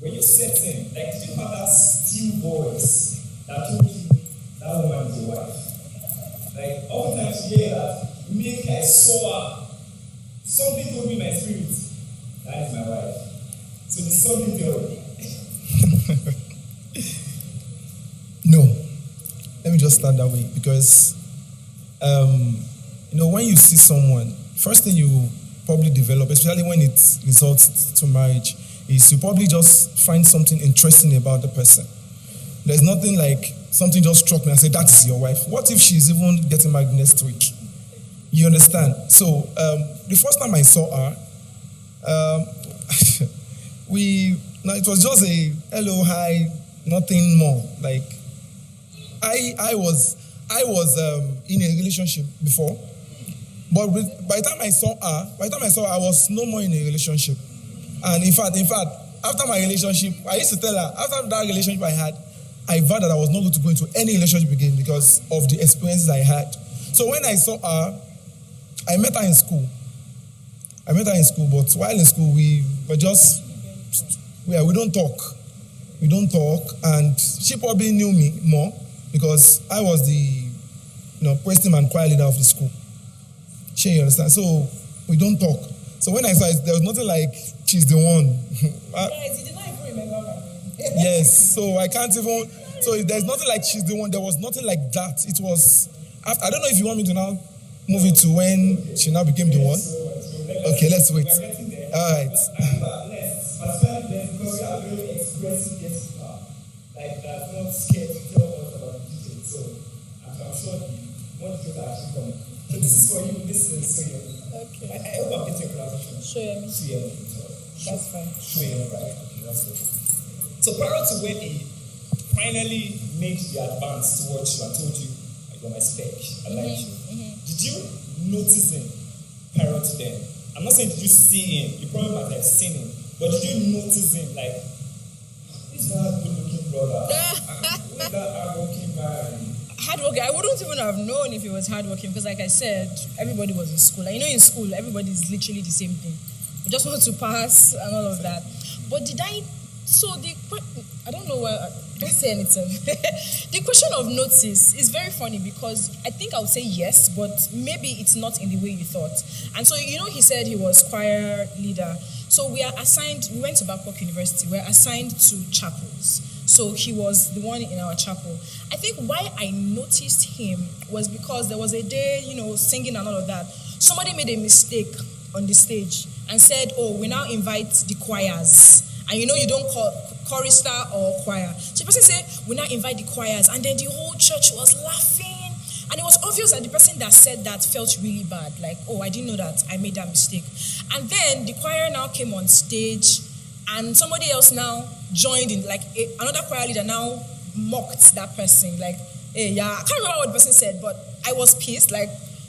when you set in, like, did you have that still voice that told you that woman is your wife? Like, oftentimes you hear that, maybe I saw her, something told me in my spirit, that is my wife. So there's something there. No. Let me just start that way, because, when you see someone, first thing you probably develop, especially when it results to marriage, is you probably just find something interesting about the person. There's nothing like something just struck me and said, that is your wife. What if she's even getting married next week? You understand? So the first time I saw her, it was just a hello, hi, nothing more. Like I was in a relationship before, but by the time I saw her, I was no more in a relationship. And in fact, after my relationship, I used to tell her, after that relationship I had, I vowed that I was not going to go into any relationship again because of the experiences I had. So when I saw her, I met her in school. But while in school, we don't talk. And she probably knew me more because I was the president and choir leader of the school. You understand? So we don't talk. So when I saw it, there was nothing like she's the one. Guys, you did not even remember my name. Yes, so I can't even. So there's nothing like she's the one. There was nothing like that. It was. I don't know if you want me to now move it to when she now became the one. Okay, let's wait. All right. Because we are very expressive guests now. Like, that's not scared to tell us about the details. So I'm sure the more details are actually coming. So this is for you. This is Soyemis. Okay. I hope I'm getting your pronunciation. Soyemis. That's fine. Soyemis, right? Okay, that's good. So prior to when he finally made the advance towards you and told you, you're my spec, I like you. Did you notice him prior to then? I'm not saying did you see him, you probably might have seen him, but did you notice him like, this is not a good looking brother, who's that hardworking man? Hardworking, I wouldn't even have known if he was hardworking because like I said, everybody was in school. Like, in school, everybody is literally the same thing. You just want to pass and all of that. But I don't know why, don't say anything. The question of notice is very funny because I think I would say yes, but maybe it's not in the way you thought. And so, he said he was choir leader. So we went to Babcock University, we're assigned to chapels. So he was the one in our chapel. I think why I noticed him was because there was a day, singing and all of that. Somebody made a mistake on the stage and said, we now invite the choirs. And you don't call chorister or choir. So the person said, we now invite the choirs. And then the whole church was laughing. And it was obvious that the person that said that felt really bad. Like, I didn't know that. I made that mistake. And then the choir now came on stage. And somebody else now joined in. Like, another choir leader now mocked that person. Like, hey, yeah. I can't remember what the person said, but I was pissed. Like,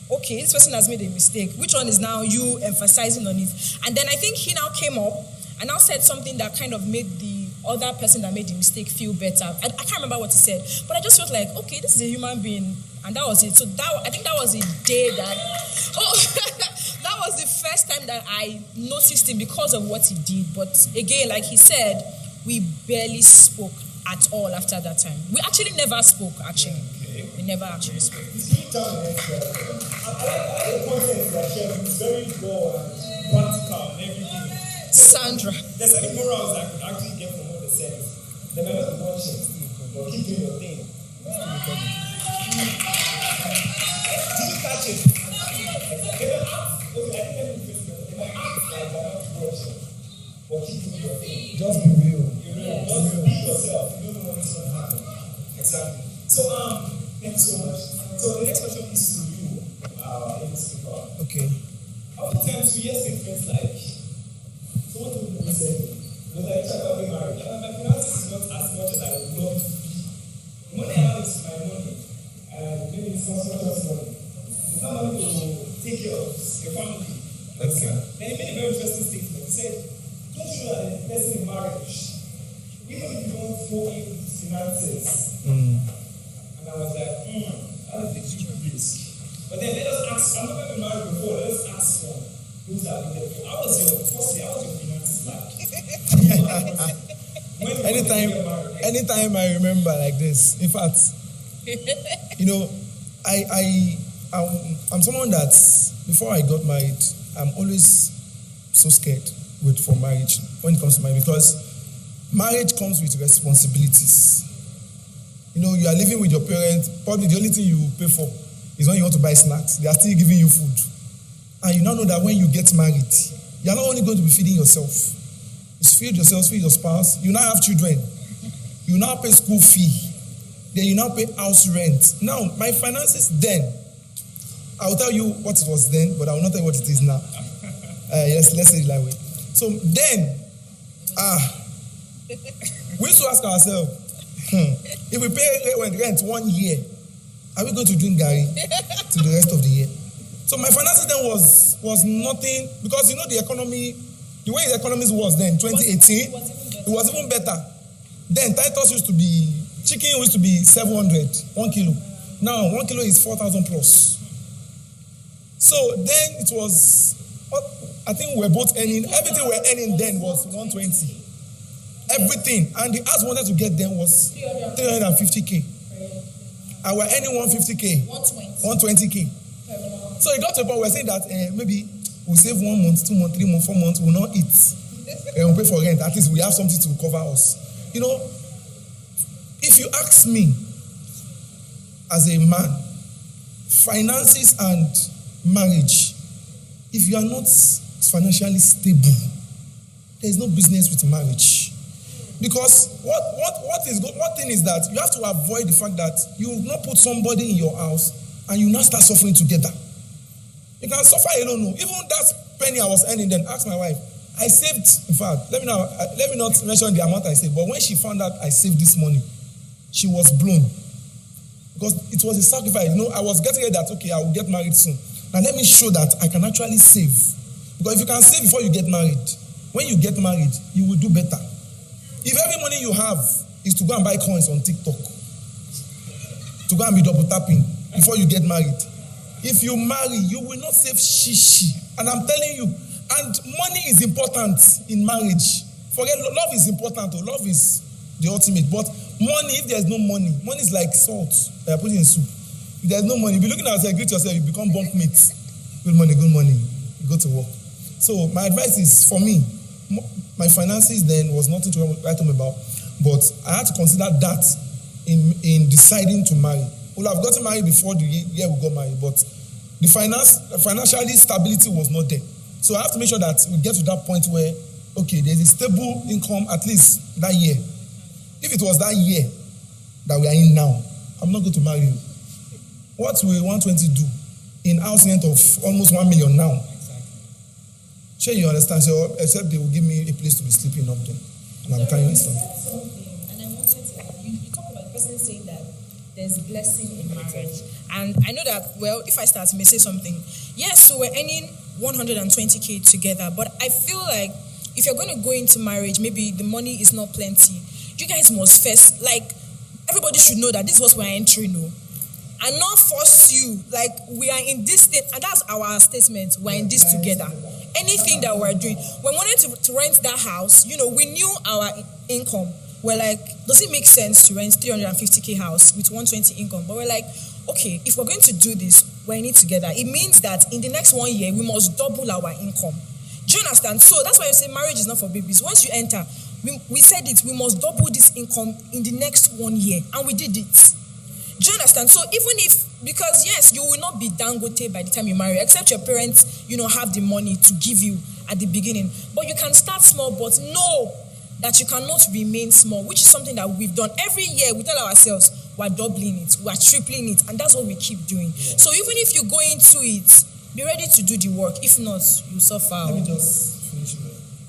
okay, this person has made a mistake. Which one is now you emphasizing on it? And then I think he now came up and now said something that kind of made the other person that made the mistake feel better. I can't remember what he said, but I just felt like, okay, this is a human being, and that was it. So I think that was the day that, that was the first time that I noticed him because of what he did. But again, like he said, we barely spoke at all after that time. We actually never spoke, actually. Okay. We never actually spoke. I like the content that shared. It's very raw and practical and everything. Sandra. There's any morals I could actually get from what they said. They might not be watching, but keep doing your thing. Did you catch it? They might act, I think every Facebook, they might act like they're not watching, but keep doing your thing. Just be real. Just be yourself. You don't know what's going to happen. Exactly. So, thank you so much. So, the next question is to you, English speaker. Okay. Oftentimes, we hear things like, someone told me recently, because I tried to be married, and my finances is not as much as I would love to be. The money I have is my money, and maybe it's not just money. It's not money to take care of your family. Okay. Then he made a very interesting statement. He said, don't you know that the person in marriage, even if you don't fall into the finances, and I was like, that is a huge risk. But then let us ask, I'm not going to be married before, let us ask for those that have been there. How was your finances like? anytime I remember like this, in fact, you know, I'm someone that before I got married, I'm always so scared for marriage when it comes to marriage, because marriage comes with responsibilities. You know, you are living with your parents, probably the only thing you pay for is when you want to buy snacks. They are still giving you food. And you now know that when you get married, you are not only going to be feeding yourself, you feed yourself, feed your spouse, you now have children, you now pay school fee, then you now pay house rent. Now, my finances then, I will tell you what it was then, but I will not tell you what it is now. Yes, let's say it that way. So then, we used to ask ourselves, if we pay rent 1 year, are we going to drink Gary to the rest of the year? So my finances then was nothing, because you know the economy, the way the economy was then, 2018, it was even better. Then Titus chicken used to be 700, 1 kilo. Now 1 kilo is 4,000 plus. So then it was, I think we were both earning, everything we were earning then was 120. Everything. And the house wanted to get them was 350K. And we're earning 150K. 120K. So it got to a point where we're saying that maybe we'll save 1 month, 2 months, 3 months, 4 months, we'll not eat. And we'll pay for rent. At least we have something to cover us. You know, if you ask me, as a man, finances and marriage, if you are not financially stable, there is no business with marriage. Because one thing is that you have to avoid the fact that you will not put somebody in your house and you now start suffering together. You can suffer alone. No. Even that penny I was earning then, ask my wife, I saved, in fact, let me not mention the amount I saved, but when she found out I saved this money, she was blown. Because it was a sacrifice. You know, I was getting ready that, okay, I will get married soon. Now let me show that I can actually save. Because if you can save before you get married, when you get married, you will do better. If every money you have is to go and buy coins on TikTok, to go and be double tapping before you get married, if you marry, you will not save shishi. And I'm telling you, and money is important in marriage. Forget, love is important. Love is the ultimate. But money, if there's no money is like salt that you're putting in soup. If there's no money, you'll be looking at yourself, greet yourself, you become bunk mates. Good money, you go to work. So my advice is, for me, my finances then was nothing to write home about, but I had to consider that in deciding to marry. Well, I've gotten married before the year we got married, but the financially stability was not there. So I have to make sure that we get to that point where, okay, there's a stable income at least that year. If it was that year that we are in now, I'm not going to marry you. What will 120 do in house rent of almost 1 million now? Sure, you understand. So, except they will give me a place to be sleeping up there. And I'm carrying this one. And I wanted to, you talk about the person saying that there's blessing in marriage. And I know that, well, if I start, I may say something. Yes, so we're earning 120K together, but I feel like if you're going to go into marriage, maybe the money is not plenty. You guys must first, like, everybody should know that this is what we're entering, no? And not force you, like, we are in this state, and that's our statement, we're in this together. Anything that we're doing, when we wanted to rent that house, you know, we knew our income. We're like, does it make sense to rent 350K house with 120 income? But we're like, okay, if we're going to do this, we're in it together. It means that in the next 1 year, we must double our income. Do you understand? So that's why I say marriage is not for babies. Once you enter, we said it, we must double this income in the next 1 year. And we did it. Do you understand? So even if, because yes, you will not be Dangote by the time you marry, except your parents, you know, have the money to give you at the beginning. But you can start small, but know that you cannot remain small, which is something that we've done. Every year, we tell ourselves, we're doubling it, we're tripling it, and that's what we keep doing. Yeah. So even if you go into it, be ready to do the work. If not, you suffer. Let me just finish it.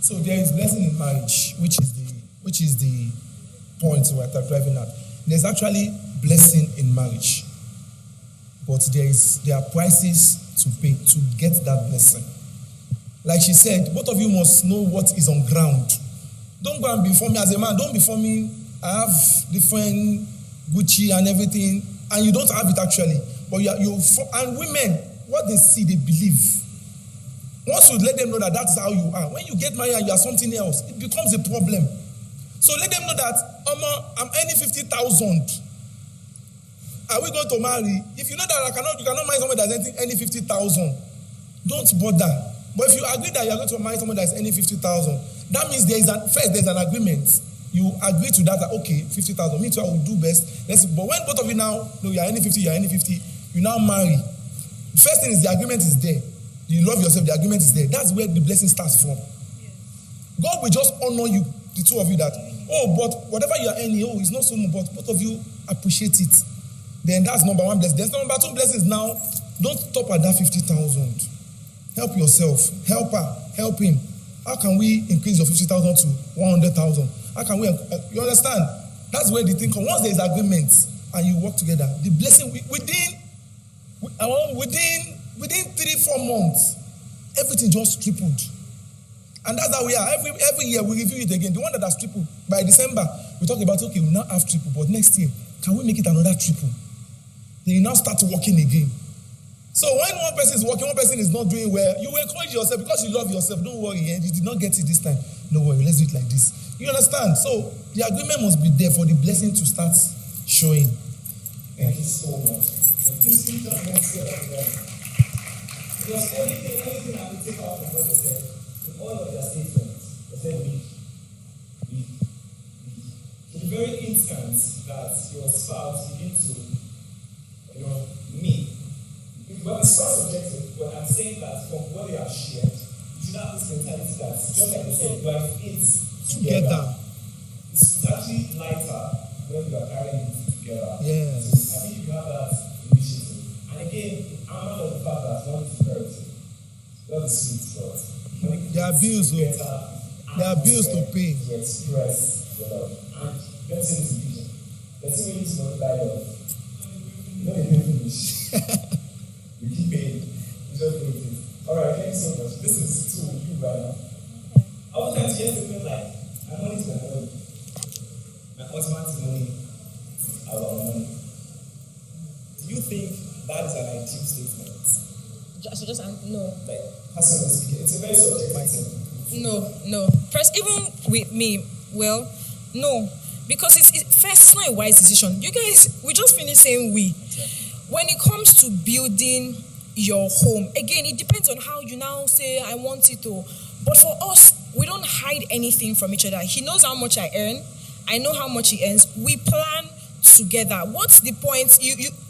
So there is blessing in marriage, which is the point we're driving at. There's actually blessing in marriage, but there are prices to pay to get that blessing. Like she said, both of you must know what is on ground. Don't go and be for me as a man. Don't be for me. I have different Gucci and everything, and you don't have it actually. But and women, what they see, they believe. Once you let them know that that's how you are, when you get married and you are something else, it becomes a problem. So let them know that I'm earning 50,000. Are we going to marry? If you know that you cannot marry someone that's earning 50,000, don't bother. But if you agree that you are going to marry someone that's earning 50,000, that means there's an agreement. You agree to that, okay, 50,000. Me too, I will do best. But when both of you now, no, you are earning 50, you are earning 50, you now marry. The first thing is the agreement is there. You love yourself, the agreement is there. That's where the blessing starts from. God will just honor you, the two of you, that, but whatever you are earning, it's not so much, but both of you appreciate it. Then that's number one blessing. There's number two blessings now. Don't stop at that 50,000. Help yourself. Help her. Help him. How can we increase your 50,000 to 100,000? How can we? You understand? That's where the thing comes. Once there is agreement and you work together, the blessing within 3-4 months, everything just tripled. And that's how we are. Every year we review it again. The one that has tripled by December, we talk about we now have triple, but next year can we make it another triple? Then you now start working again. So when one person is working, one person is not doing well, you will encourage yourself because you love yourself. Don't worry, you did not get it this time. No worry, let's do it like this. You understand? So the agreement must be there for the blessing to start showing. Thank you so much. And please keep that next year as well. Because anything I will take out from what they said, in all of their statements, they said we. To the very instant that your spouse begin to, meet. Well, it's quite subjective, but I'm saying that from what they have shared, you should have this mentality that, just like they said, you are it together. It's actually lighter when you are carrying it together. Yes. So I think you have that initiative. And again, I'm out of the fact that love is imperative. Love is sweet, but there are bills to pay. To express your love. And let's say this in vision. Let's say when you multiply love. You know they pay finish. You keep paying. You just do it. Alright, thank you so much. This is to you right now. I was trying to get something like, my money is my money. My husband's money, our money. Do you think that is an ideal statement? No. Like, personally speaking, it's a very subjective thing. No. First, even with me, no. Because it's not a wise decision. You guys, we just finished saying we. Exactly. When it comes to building your home, again, it depends on how you now say, I want it to. But for us, we don't hide anything from each other. He knows how much I earn. I know how much he earns. We plan together. What's the point?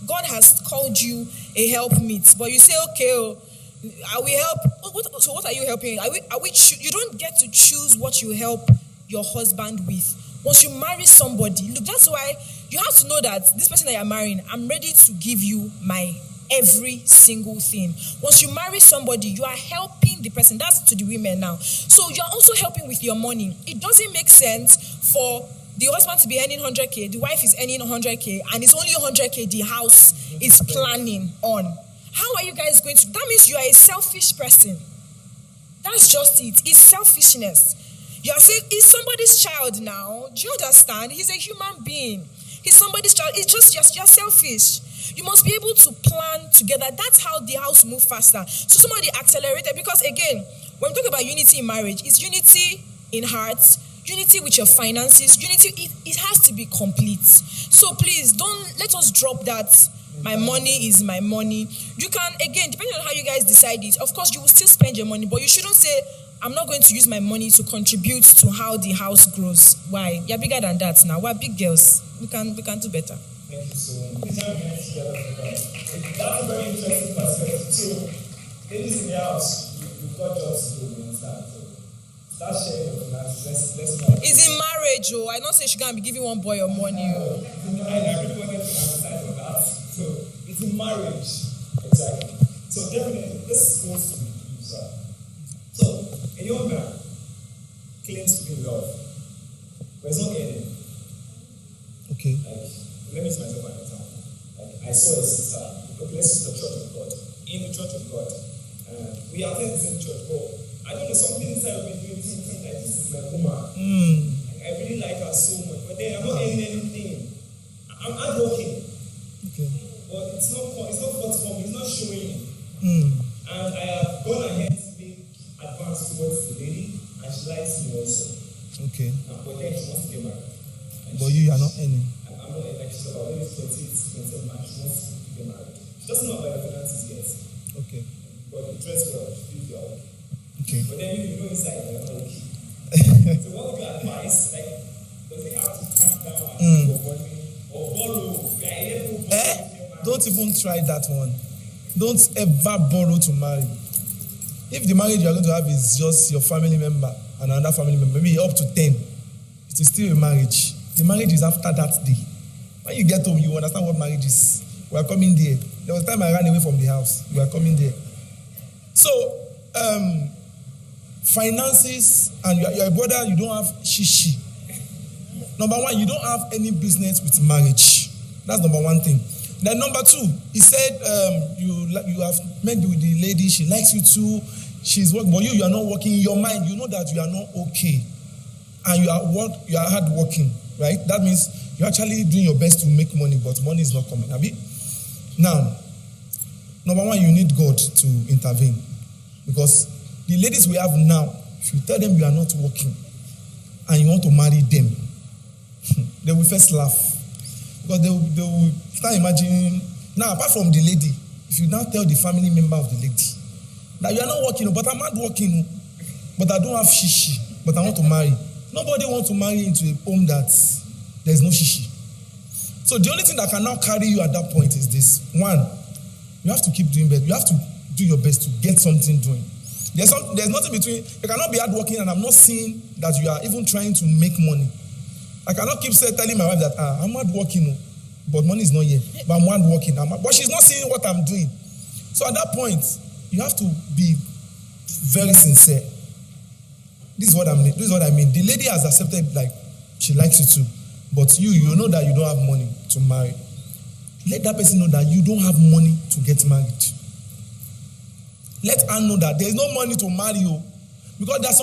God has called you a helpmeet, but you say, okay, I will help. So what are you helping? You don't get to choose what you help your husband with. Once you marry somebody, look, that's why you have to know that this person that you're marrying, I'm ready to give you my every single thing. Once you marry somebody, you are helping the person. That's to the women now. So you're also helping with your money. It doesn't make sense for the husband to be earning 100K, the wife is earning 100K, and it's only 100K the house is planning on. How are you guys going to? That means you are a selfish person. That's just it. It's selfishness. You are saying, he's somebody's child now. Do you understand? He's a human being. He's somebody's child. It's just you're selfish. You must be able to plan together. That's how the house moves faster. So somebody accelerated, because again, when we talk about unity in marriage, it's unity in hearts, unity with your finances, unity, it has to be complete. So please, don't let us drop that. My money is my money. You can, again, depending on how you guys decide it, of course, you will still spend your money, but you shouldn't say, I'm not going to use my money to contribute to how the house grows. Why? You're bigger than that now. We're big girls. We can do better. Thank you so much. That's a very interesting perspective. So, ladies in the house, you've got jobs to do, you understand? So, start sharing your finances. Let's know. It's in marriage, oh. I don't say she can't be giving one boy your money. I really wanted to emphasize on that. So, it's in marriage. Exactly. So, definitely, this goes to you, sir. So, a young man claims to be in love, but he's not earning. Okay. Let me use myself as an example. I saw a sister, let's use the Church of God. In the Church of God, we attend the same church, but I don't know, something inside of me doing something like, this is my woman. I really like her so much, but then I'm not earning anything. I'm hardworking. Okay. But it's not forthcoming, it's not showing. And I have gone ahead to make advance towards the lady, and she likes me also. Okay. But then she wants to get married. But you are not earning. I'm not like she's about maybe 28, 27 man. She wants to get married. She doesn't know about the finances yet. Okay. But it dress well, she feels you're okay. Okay. But then you go inside, you're not okay. So what would you advise? Like, does it have to calm down and go for money or borrow? Don't even try that one. Don't ever borrow to marry. If the marriage you are going to have is just your family member and another family member, maybe up to 10, it is still a marriage. The marriage is after that day. When you get home, you understand what marriage is. We are coming there. There was a time I ran away from the house. We are coming there. So, finances, and you're a brother, you don't have shishi. Number one, you don't have any business with marriage. That's number one thing. Then number two, he said you have met with the lady, she likes you too, she's working, but you are not working. In your mind, you know that you are not okay. And you are hard working, right? That means you're actually doing your best to make money, but money is not coming. Abi? Now, number one, you need God to intervene. Because the ladies we have now, if you tell them you are not working and you want to marry them, they will first laugh. Because they will start imagining. Now, apart from the lady, if you now tell the family member of the lady that you are not working, but I'm not working, but I don't have shishi, but I want to marry. Nobody wants to marry into a home that there's no shishi. So the only thing that can now carry you at that point is this. One, you have to keep doing better. You have to do your best to get something doing. There's nothing between. You cannot be hardworking and I'm not seeing that you are even trying to make money. I cannot keep telling my wife that I'm hardworking, but money is not here. But I'm hardworking. But she's not seeing what I'm doing. So at that point, you have to be very sincere. This is what I mean. The lady has accepted, like, she likes you too. But you know that you don't have money to marry. Let that person know that you don't have money to get married. Let her know that there's no money to marry you. Because there's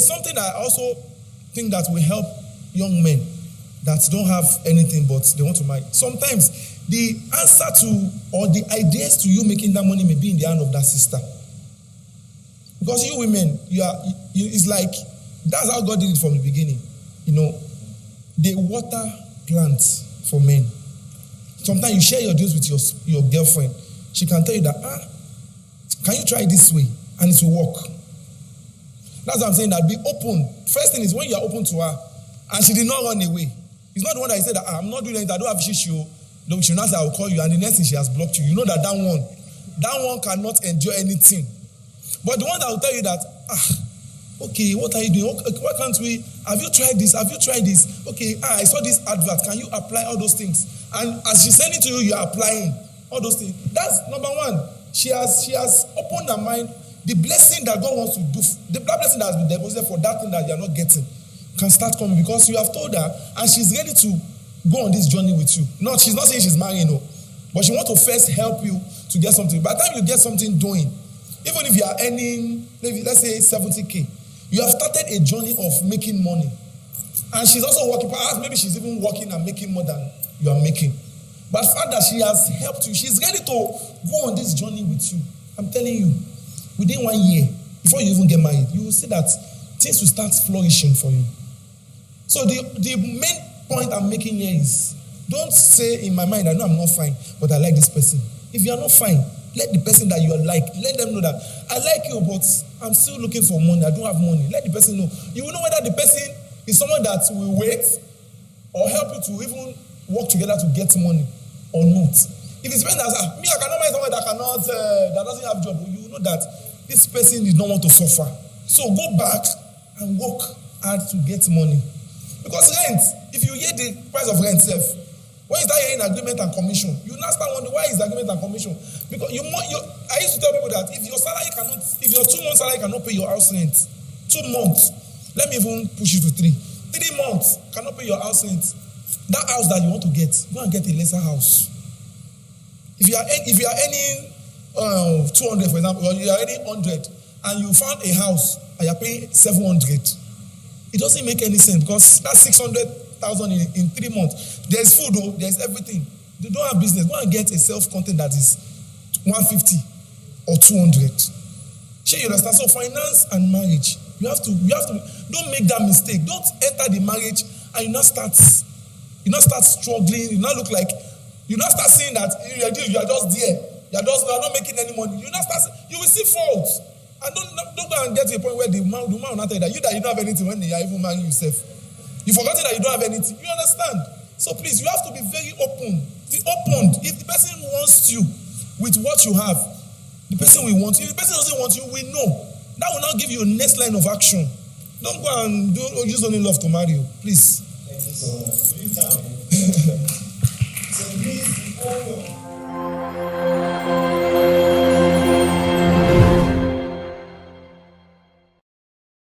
something that I also think that will help young men that don't have anything but they want to marry. Sometimes the answer to or the ideas to you making that money may be in the hand of that sister. Because you women, it's like that's how God did it from the beginning. You know, they water plants for men. Sometimes you share your deals with your girlfriend. She can tell you that, can you try this way? And it will work. That's what I'm saying, that be open. First thing is when you are open to her, and she did not run away. It's not the one that said that I'm not doing anything, I don't have issue. She now say I will call you, and the next thing she has blocked you. You know that one cannot endure anything. But the one that will tell you that, okay, what are you doing? Why can't we? Have you tried this? Okay, I saw this advert. Can you apply all those things? And as she's sending to you, you're applying all those things. That's number one. She has opened her mind. The blessing that God wants to do, the blessing that has been deposited for that thing that you're not getting can start coming because you have told her and she's ready to go on this journey with you. No, she's not saying she's marrying, no. But she wants to first help you to get something. By the time you get something doing, even if you are earning, maybe let's say 70K, you have started a journey of making money. And she's also working, perhaps maybe she's even working and making more than you are making. But the fact that she has helped you, she's ready to go on this journey with you. I'm telling you, within 1 year, before you even get married, you will see that things will start flourishing for you. So the main point I'm making here is, don't say in my mind, I know I'm not fine, but I like this person. If you are not fine, let the person that you are like, let them know that I like you, but I'm still looking for money. I don't have money. Let the person know. You will know whether the person is someone that will wait or help you to even work together to get money or not. If it's a person that I cannot marry someone that that doesn't have a job, you know that this person did not want to suffer. So go back and work hard to get money. Because rent, if you hear the price of rent self, when you start hearing agreement and commission, you now start wondering why is agreement and commission? Because I used to tell people that if your 2 months salary cannot pay your house rent, 2 months, let me even push you to 3. 3 months cannot pay your house rent. That house that you want to get, go and get a lesser house. If you are earning 200, for example, or you are earning 100, and you found a house and you are paying 700, it doesn't make any sense because that's 600,000 in 3 months. There's food, though, there's everything. They don't have business. Go and get a self-content that is 150 or 200. Sure, you understand? So finance and marriage, you have to, don't make that mistake. Don't enter the marriage and you not start struggling. You not look like, you not start seeing that you are just there. You are not making any money. You will see faults. And don't go and get to a point where the man will not tell you that you don't have anything when they are even marrying yourself. You forgotten that you don't have anything. You understand? So please, you have to be very open. Be open. If the person wants you with what you have, the person will want you. If the person doesn't want you, we know. That will not give you a next line of action. Don't go and use only love to marry you. Please. Thank you so much. You didn't tell me. So please be open.